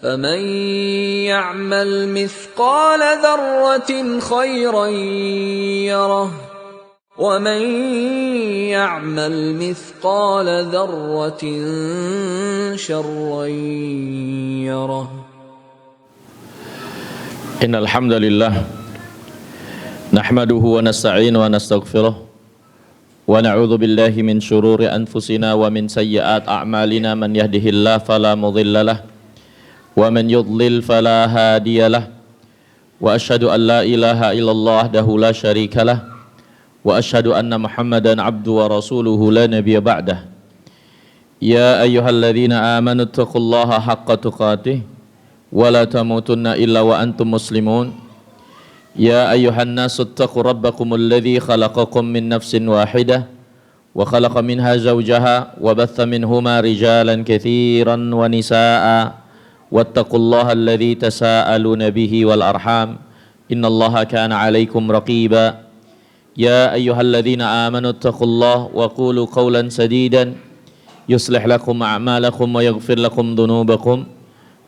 فمن يعمل مثقال ذرة خيرا يره ومن يعمل مثقال ذرة شرا يره. إن الحمد لله نحمده ونستعينه ونستغفره ونعوذ بالله من شرور أنفسنا ومن سيئات أعمالنا من يهده الله فلا مضل له ومن يضلل فلا هادي له وأشهد أن لا إله إلا الله وحده لا شريك له وأشهد أن محمدا عبده ورسوله لا نبي بعده. يا أيها الذين آمنوا اتقوا الله حق تقاته ولا تموتن إلا وأنتم مسلمون. يا أيها الناس اتقوا ربكم الذي خلقكم من نفس واحدة وخلق منها زوجها وبث منهما رجالا كثيرا ونساء واتقوا الله الذي تساءلون به والأرحام إن الله كان عليكم رقيبا. يا أيها الذين آمنوا اتقوا الله وقولوا قولا سديدا يصلح لكم أعمالكم ويغفر لكم ذنوبكم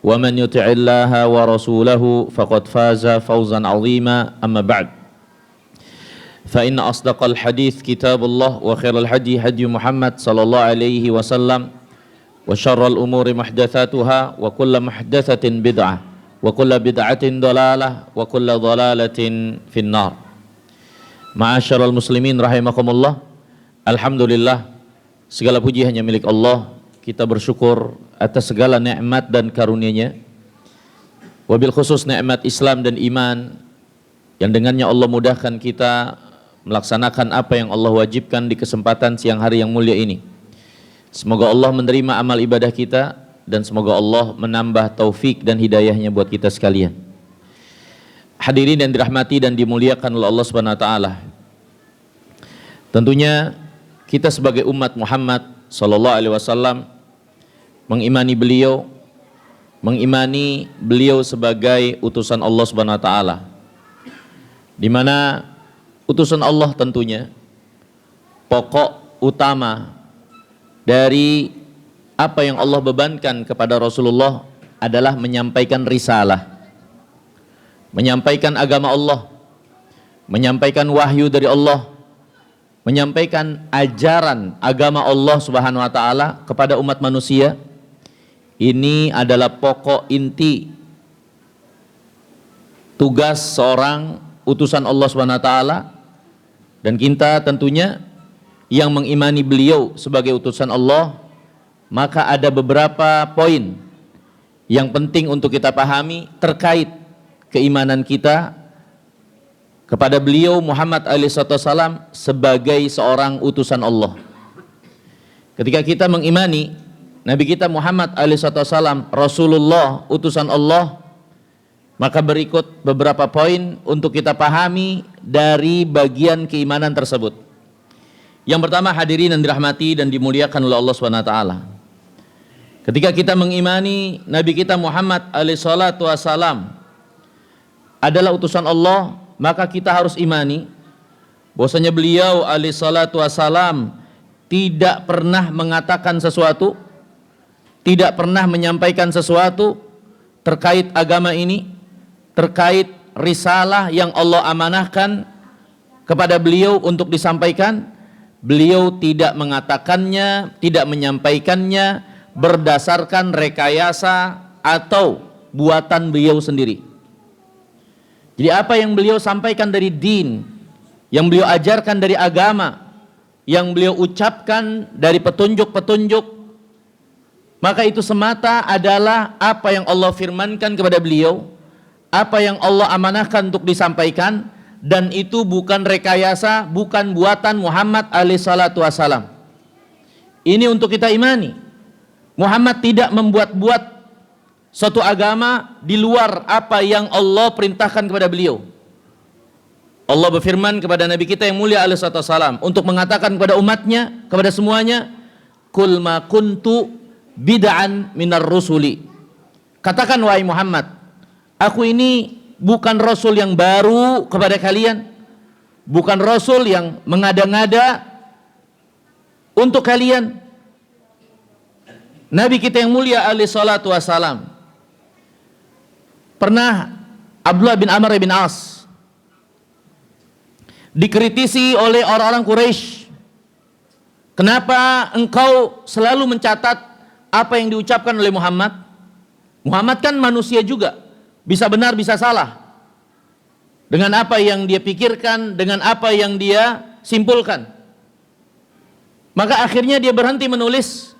ومن يطع الله ورسوله فقد فاز فوزا عظيما. أما بعد فإن أصدق الحديث كتاب الله وخير الهدي هدي محمد صلى الله عليه وسلم وشر الأمور محدثاتها وكل محدثة بدعة وكل بدعة ضلالة وكل ضلالة في النار. Ma'asyiral muslimin rahimakumullah. Alhamdulillah, segala puji hanya milik Allah. Kita bersyukur atas segala nikmat dan karunia-Nya. Wabil khusus nikmat Islam dan iman yang dengannya Allah mudahkan kita melaksanakan apa yang Allah wajibkan di kesempatan siang hari yang mulia ini. Semoga Allah menerima amal ibadah kita dan semoga Allah menambah taufik dan hidayahnya buat kita sekalian. Hadirin yang dirahmati dan dimuliakan oleh Allah Subhanahu wa taala. Tentunya kita sebagai umat Muhammad sallallahu alaihi wasallam mengimani beliau sebagai utusan Allah Subhanahu wa taala. Di mana utusan Allah tentunya pokok utama dari apa yang Allah bebankan kepada Rasulullah adalah menyampaikan risalah, menyampaikan agama Allah, menyampaikan wahyu dari Allah, menyampaikan ajaran agama Allah Subhanahu wa taala kepada umat manusia. Ini adalah pokok inti tugas seorang utusan Allah Subhanahu wa taala, dan kita tentunya yang mengimani beliau sebagai utusan Allah, maka ada beberapa poin yang penting untuk kita pahami terkait keimanan kita kepada beliau Muhammad alaihissalam sebagai seorang utusan Allah. Ketika kita mengimani Nabi kita Muhammad alaihissalam Rasulullah utusan Allah, maka berikut beberapa poin untuk kita pahami dari bagian keimanan tersebut. Yang pertama, hadirin yang dirahmati dan dimuliakan oleh Allah Subhanahu wa taala. Ketika kita mengimani Nabi kita Muhammad alaihissalam adalah utusan Allah, maka kita harus imani bahwasanya beliau alaihissalam tidak pernah mengatakan sesuatu, tidak pernah menyampaikan sesuatu terkait agama ini, terkait risalah yang Allah amanahkan kepada beliau untuk disampaikan. Beliau tidak mengatakannya, tidak menyampaikannya berdasarkan rekayasa atau buatan beliau sendiri. Jadi apa yang beliau sampaikan dari din, yang beliau ajarkan dari agama, yang beliau ucapkan dari petunjuk-petunjuk, maka itu semata adalah apa yang Allah firmankan kepada beliau, apa yang Allah amanahkan untuk disampaikan. Dan itu bukan rekayasa, bukan buatan Muhammad alaihissalam. Ini untuk kita imani. Muhammad tidak membuat-buat suatu agama di luar apa yang Allah perintahkan kepada beliau. Allah berfirman kepada Nabi kita yang mulia alaihissalam untuk mengatakan kepada umatnya, kepada semuanya, Qul ma kuntu bid'an minar rusuli. Katakan wahai Muhammad, aku ini bukan Rasul yang baru kepada kalian, bukan Rasul yang mengada-ngada untuk kalian. Nabi kita yang mulia alaihi salatu wassalam Pernah Abdullah bin Amr bin As dikritisi oleh orang-orang Quraisy, kenapa engkau selalu mencatat apa yang diucapkan oleh Muhammad? Muhammad kan manusia juga, bisa benar bisa salah, dengan apa yang dia pikirkan, dengan apa yang dia simpulkan. Maka akhirnya dia berhenti menulis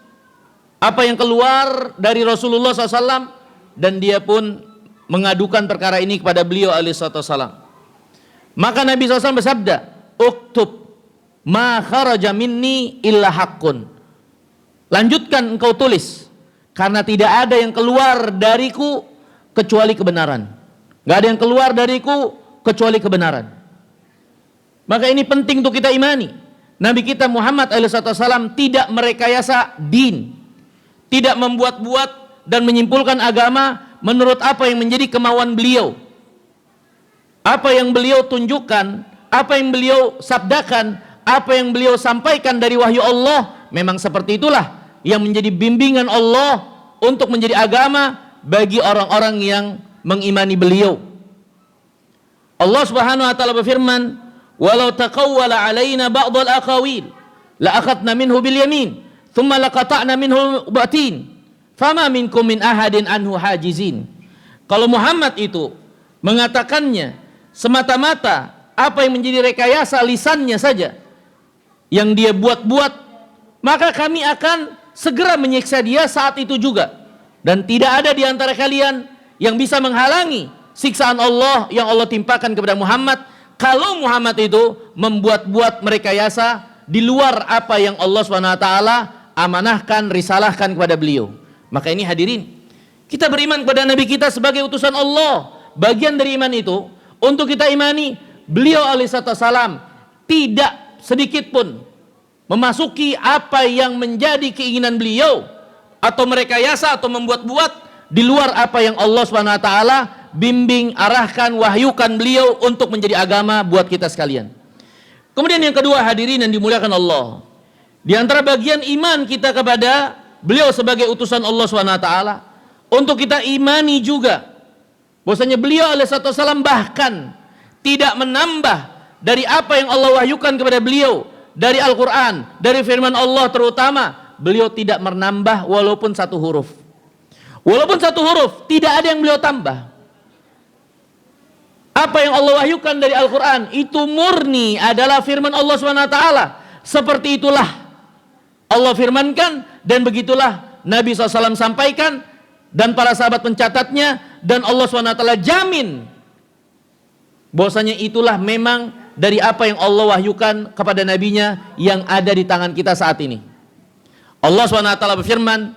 apa yang keluar dari Rasulullah SAW, dan dia pun mengadukan perkara ini kepada beliau alaihissalam. Maka Nabi SAW bersabda, uktub ma kharaja minni illa haqqun. Lanjutkan engkau tulis, karena tidak ada yang keluar dariku kecuali kebenaran. Gak ada yang keluar dariku kecuali kebenaran. Maka ini penting untuk kita imani. Nabi kita Muhammad alaihissalam tidak merekayasa din, tidak membuat-buat dan menyimpulkan agama menurut apa yang menjadi kemauan beliau. Apa yang beliau tunjukkan, apa yang beliau sabdakan, apa yang beliau sampaikan dari wahyu Allah, memang seperti itulah yang menjadi bimbingan Allah untuk menjadi agama bagi orang-orang yang mengimani beliau. Allah Subhanahu wa taala berfirman, "Walau taqawwala 'alaina ba'dal aqawil, la akhadna minhu bil yamin, thumma laqata'na minhu batin. Fama minkum min ahadin anhu hajizin." Kalau Muhammad itu mengatakannya semata-mata apa yang menjadi rekayasa lisannya saja yang dia buat-buat, maka kami akan segera menyiksa dia saat itu juga, dan tidak ada di antara kalian yang bisa menghalangi siksaan Allah yang Allah timpakan kepada Muhammad kalau Muhammad itu membuat-buat merekayasa di luar apa yang Allah SWT amanahkan, risalahkan kepada beliau. Maka ini hadirin, kita beriman kepada Nabi kita sebagai utusan Allah. Bagian dari iman itu untuk kita imani beliau alaihissalam tidak sedikit pun memasuki apa yang menjadi keinginan beliau atau merekayasa atau membuat-buat di luar apa yang Allah SWT bimbing, arahkan, wahyukan beliau untuk menjadi agama buat kita sekalian. Kemudian yang kedua hadirin yang dimuliakan Allah, di antara bagian iman kita kepada beliau sebagai utusan Allah SWT, untuk kita imani juga bahwasanya beliau alaihissalam bahkan tidak menambah dari apa yang Allah wahyukan kepada beliau dari Al-Quran, dari firman Allah terutama, beliau tidak menambah walaupun satu huruf. Walaupun satu huruf, tidak ada yang beliau tambah. Apa yang Allah wahyukan dari Al-Quran itu murni adalah firman Allah SWT. Seperti itulah Allah firmankan, dan begitulah Nabi SAW sampaikan, dan para sahabat mencatatnya, dan Allah SWT jamin bahwasanya itulah memang dari apa yang Allah wahyukan kepada nabinya yang ada di tangan kita saat ini. Allah SWT berfirman,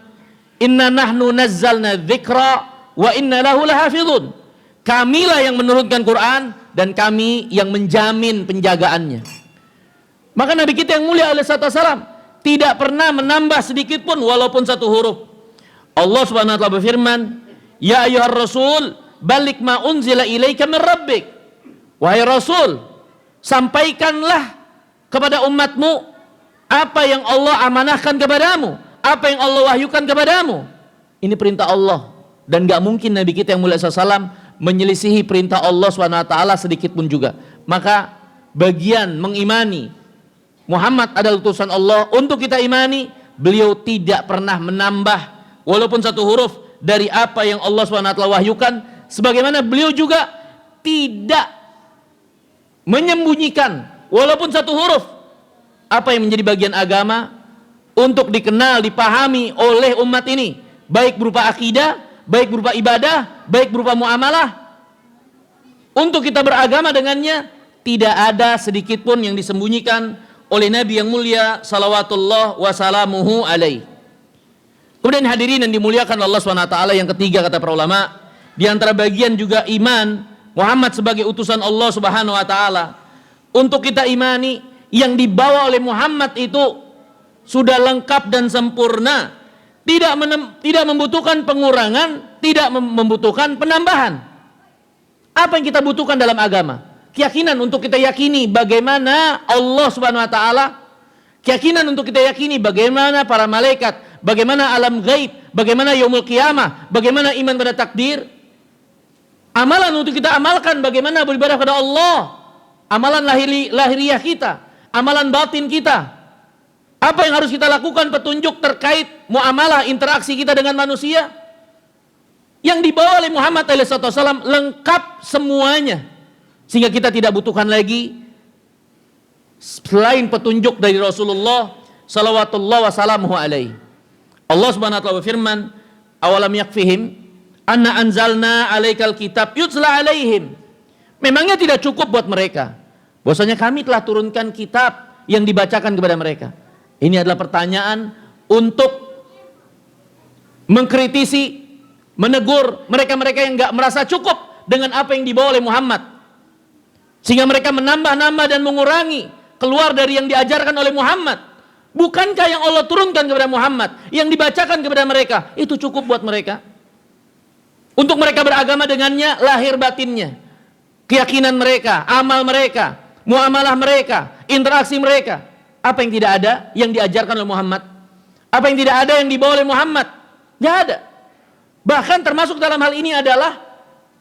"Inna nahnu nazzalna dzikra wa inna lahu lahafizun." Kamilah yang menurunkan Quran dan kami yang menjamin penjagaannya. Maka Nabi kita yang mulia alaihissalam tidak pernah menambah sedikit pun walaupun satu huruf. Allah Subhanahu wa taala berfirman, "Ya ayyuhar rasul, balik ma unzila ilaika min rabbik." Wahai Rasul, sampaikanlah kepada umatmu apa yang Allah amanahkan kepadamu, apa yang Allah wahyukan kepadamu. Ini perintah Allah, dan gak mungkin Nabi kita yang mulia SAW menyelisihi perintah Allah SWT sedikit pun juga. Maka bagian mengimani Muhammad adalah utusan Allah, untuk kita imani beliau tidak pernah menambah walaupun satu huruf dari apa yang Allah SWT wahyukan, sebagaimana beliau juga tidak menyembunyikan walaupun satu huruf apa yang menjadi bagian agama untuk dikenal, dipahami oleh umat ini, baik berupa akidah, baik berupa ibadah, baik berupa muamalah. Untuk kita beragama dengannya, tidak ada sedikit pun yang disembunyikan oleh Nabi yang mulia salawatullah wasalamuhu alaih. Kemudian hadirin yang dimuliakan Allah SWT, yang ketiga kata para ulama, di antara bagian juga iman Muhammad sebagai utusan Allah Subhanahu wa taala, untuk kita imani yang dibawa oleh Muhammad itu sudah lengkap dan sempurna, tidak membutuhkan pengurangan, tidak membutuhkan penambahan. Apa yang kita butuhkan dalam agama? Keyakinan untuk kita yakini bagaimana Allah Subhanahu wa taala, keyakinan untuk kita yakini bagaimana para malaikat, bagaimana alam gaib, bagaimana yaumul qiyamah, bagaimana iman pada takdir. Amalan untuk kita amalkan bagaimana beribadah kepada Allah. Amalan lahiriah kita, amalan batin kita. Apa yang harus kita lakukan, petunjuk terkait muamalah interaksi kita dengan manusia yang dibawa oleh Muhammad SAW lengkap semuanya, sehingga kita tidak butuhkan lagi selain petunjuk dari Rasulullah salawatullah wassalamuhu alaihi. Allah subhanahu wa ta'ala berfirman, awalam yakfihim anna anzalna alaikal kitab yutla alaihim. Memangnya tidak cukup buat mereka bahwasanya kami telah turunkan kitab yang dibacakan kepada mereka. Ini adalah pertanyaan untuk mengkritisi, menegur mereka-mereka yang enggak merasa cukup dengan apa yang dibawa oleh Muhammad, sehingga mereka menambah-nambah dan mengurangi keluar dari yang diajarkan oleh Muhammad. Bukankah yang Allah turunkan kepada Muhammad, yang dibacakan kepada mereka, itu cukup buat mereka untuk mereka beragama dengannya, lahir batinnya, keyakinan mereka, amal mereka, muamalah mereka, interaksi mereka. Apa yang tidak ada yang diajarkan oleh Muhammad? Apa yang tidak ada yang dibawa oleh Muhammad? Tidak ada. Bahkan termasuk dalam hal ini adalah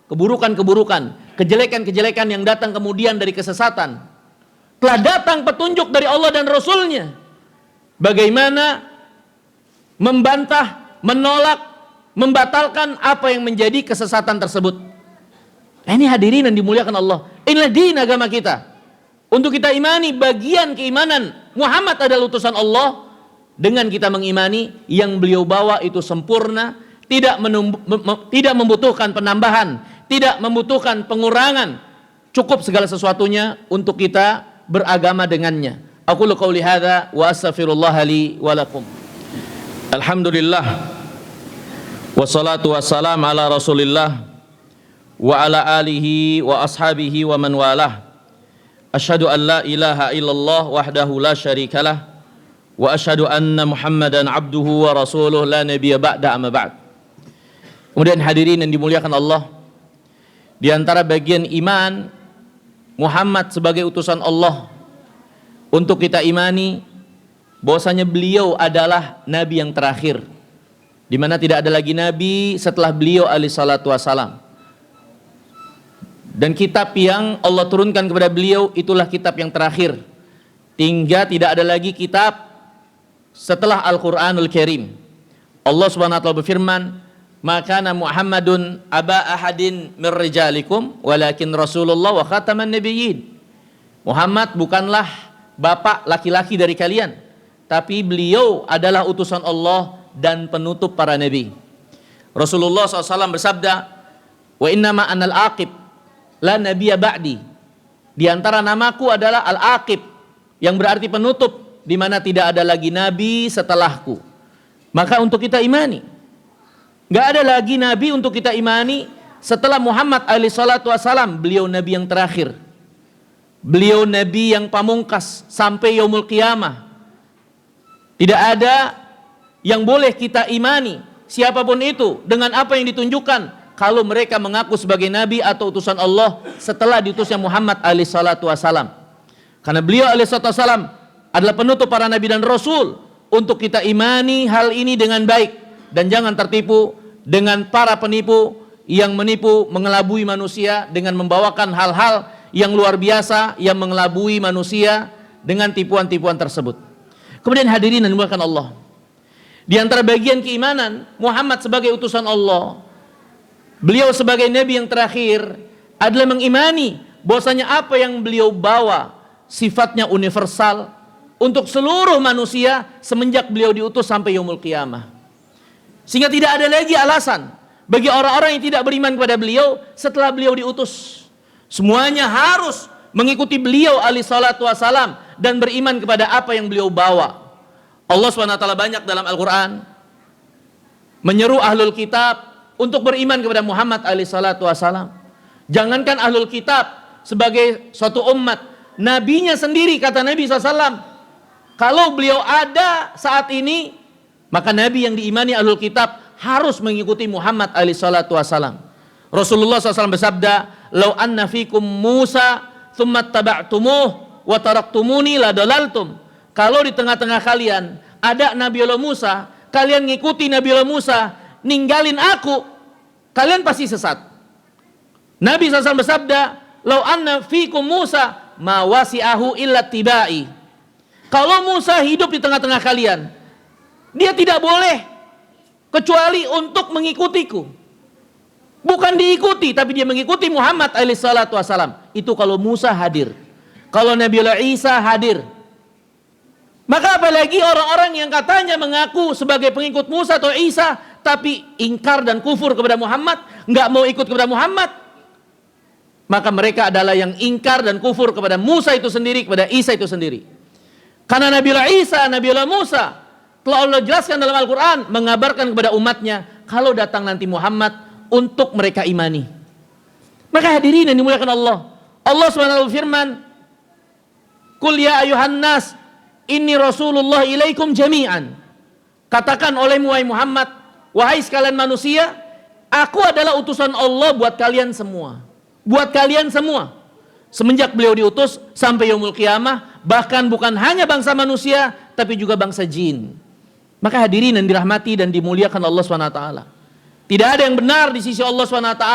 keburukan-keburukan, kejelekan-kejelekan yang datang kemudian dari kesesatan. Telah datang petunjuk dari Allah dan Rasulnya. Bagaimana membantah, menolak, membatalkan apa yang menjadi kesesatan tersebut. Ini hadirin yang dimuliakan Allah. Inilah din agama kita. Untuk kita imani bagian keimanan Muhammad adalah utusan Allah, dengan kita mengimani yang beliau bawa itu sempurna, tidak membutuhkan penambahan, tidak membutuhkan pengurangan, cukup segala sesuatunya untuk kita beragama dengannya. Aku qouli hadza wa astaghfirullah li wa lakum. Alhamdulillah wassalatu wassalam ala Rasulillah wa ala alihi wa ashabihi wa man walah. Asyhadu an la ilaha illallah wahdahu la syarikalah wa asyhadu anna Muhammadan abduhu wa rasuluh la nabiyya ba'da amma ba'd. Kemudian hadirin yang dimuliakan Allah, di antara bagian iman Muhammad sebagai utusan Allah, untuk kita imani bahwasanya beliau adalah nabi yang terakhir, di mana tidak ada lagi nabi setelah beliau alaihi salatu wasalam. Dan kitab yang Allah turunkan kepada beliau itulah kitab yang terakhir, hingga tidak ada lagi kitab setelah Al-Quranul Karim. Allah subhanahu wa ta'ala berfirman, makana Muhammadun aba ahadin min rijalikum walakin Rasulullah wa khataman nabiyyin. Muhammad bukanlah bapak laki-laki dari kalian, tapi beliau adalah utusan Allah dan penutup para nabi. Rasulullah SAW bersabda, wa innama anal aqib la nabiyya ba'di. Di antara namaku adalah Al-Aqib, yang berarti penutup, di mana tidak ada lagi nabi setelahku. Maka untuk kita imani, nggak ada lagi nabi untuk kita imani setelah Muhammad alaihi salatu wasalam. Beliau nabi yang terakhir, beliau nabi yang pamungkas sampai yaumul qiyamah. Tidak ada yang boleh kita imani, siapapun itu, dengan apa yang ditunjukkan, kalau mereka mengaku sebagai nabi atau utusan Allah setelah diutusnya Muhammad alaihi salatu wasalam. Karena beliau alaihi salatu wasalam adalah penutup para nabi dan rasul. Untuk kita imani hal ini dengan baik, dan jangan tertipu dengan para penipu yang menipu, mengelabui manusia dengan membawakan hal-hal yang luar biasa yang mengelabui manusia dengan tipuan-tipuan tersebut. Kemudian hadirin dan dimuliakan Allah, di antara bagian keimanan Muhammad sebagai utusan Allah, beliau sebagai nabi yang terakhir, adalah mengimani bahwasanya apa yang beliau bawa sifatnya universal untuk seluruh manusia semenjak beliau diutus sampai yaumul qiyamah. Sehingga tidak ada lagi alasan bagi orang-orang yang tidak beriman kepada beliau setelah beliau diutus. Semuanya harus mengikuti beliau alaihi salatu wasalam dan beriman kepada apa yang beliau bawa. Allah SWT banyak dalam Al-Quran menyeru ahlul kitab untuk beriman kepada Muhammad alaihi salatu wasalam. Jangankan ahlul kitab sebagai suatu umat, nabinya sendiri, kata Nabi SAW, kalau beliau ada saat ini, maka nabi yang diimani ahlul kitab harus mengikuti Muhammad alaihi salatu wasalam. Rasulullah SAW bersabda, "Lau anna fikum Musa tsumma taba'tumuh wa taraktumuni la dalaltum." Kalau di tengah-tengah kalian ada Nabi Allah Musa, kalian ngikuti Nabi Allah Musa, ninggalin aku, kalian pasti sesat. Nabi SAW bersabda, "Lau anna fikum Musa ma wasi'ahu illa tibai." Kalau Musa hidup di tengah-tengah kalian, dia tidak boleh kecuali untuk mengikutiku. Bukan diikuti, tapi dia mengikuti Muhammad alaihissalatu wassalam. Itu kalau Musa hadir. Kalau Nabiullah Isa hadir. Maka apalagi orang-orang yang katanya mengaku sebagai pengikut Musa atau Isa, tapi ingkar dan kufur kepada Muhammad, nggak mau ikut kepada Muhammad, maka mereka adalah yang ingkar dan kufur kepada Musa itu sendiri, kepada Isa itu sendiri. Karena Nabiullah Isa, Nabiullah Musa telah Allah jelaskan dalam Al-Quran, mengabarkan kepada umatnya kalau datang nanti Muhammad untuk mereka imani. Maka hadirin yang dimuliakan Allah, Allah SWT berfirman, "Qul ya ayuhan nas, inni rasulullah ilaikum jami'an." Katakan olehmu wahai Muhammad, wahai sekalian manusia, aku adalah utusan Allah buat kalian semua. Buat kalian semua. Semenjak beliau diutus sampai yaumul qiyamah, bahkan bukan hanya bangsa manusia, tapi juga bangsa jin. Maka hadirin yang dirahmati dan dimuliakan Allah SWT, tidak ada yang benar di sisi Allah SWT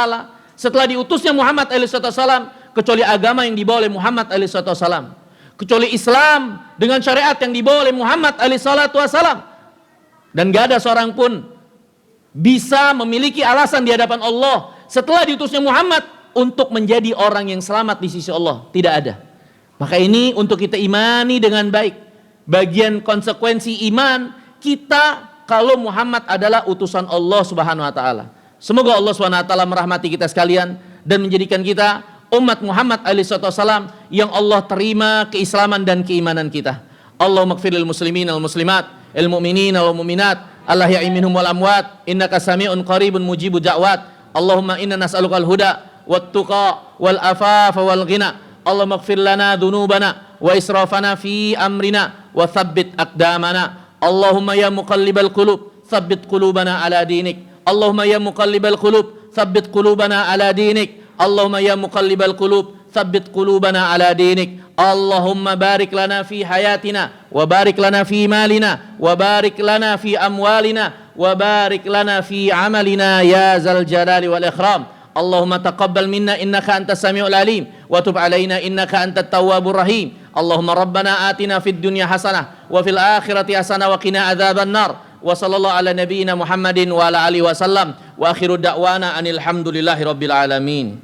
setelah diutusnya Muhammad SAW, kecuali agama yang dibawa oleh Muhammad SAW, kecuali Islam dengan syariat yang dibawa oleh Muhammad SAW. Dan gak ada seorang pun bisa memiliki alasan di hadapan Allah setelah diutusnya Muhammad untuk menjadi orang yang selamat di sisi Allah. Tidak ada. Maka ini untuk kita imani dengan baik. Bagian konsekuensi iman kita kalau Muhammad adalah utusan Allah Subhanahu wa taala. Semoga Allah Subhanahu wa taala merahmati kita sekalian dan menjadikan kita umat Muhammad alaihi wasallam yang Allah terima keislaman dan keimanan kita. Allahumma ighfirlil muslimin wal muslimat, al mu'minin wal mu'minat, al-ahya'i minhum wal amwat, innaka sami'un qaribun mujibud da'wat. Allahumma inna nas'alukal huda wat-tuqa wal afafa wal ghina. Allahumma ighfir lana dhunubana wa israfana fi amrina wa thabbit aqdamana. Allahumma ya muqallibal qulub thabbit qulubana ala dinik. Allahumma ya muqallibal qulub thabbit qulubana ala dinik. Allahumma ya muqallibal qulub thabbit qulubana ala dinik. Allahumma barik lana fi hayatina wa barik lana fi malina wa barik lana fi amwalina wa barik lana fi amalina ya zal jalali wal ikram. Allahumma taqabbal minna innaka antas samiul alim wa tub alaina innaka antat tawwabur rahim. Allahumma rabbana atina fid dunya hasanah wa fil akhirati hasanah wa qina adzaban nar. Wa sallallahu ala nabiyyina Muhammadin wa ala alihi wasallam wa akhiru da'wana anil hamdulillahi rabbil alamin.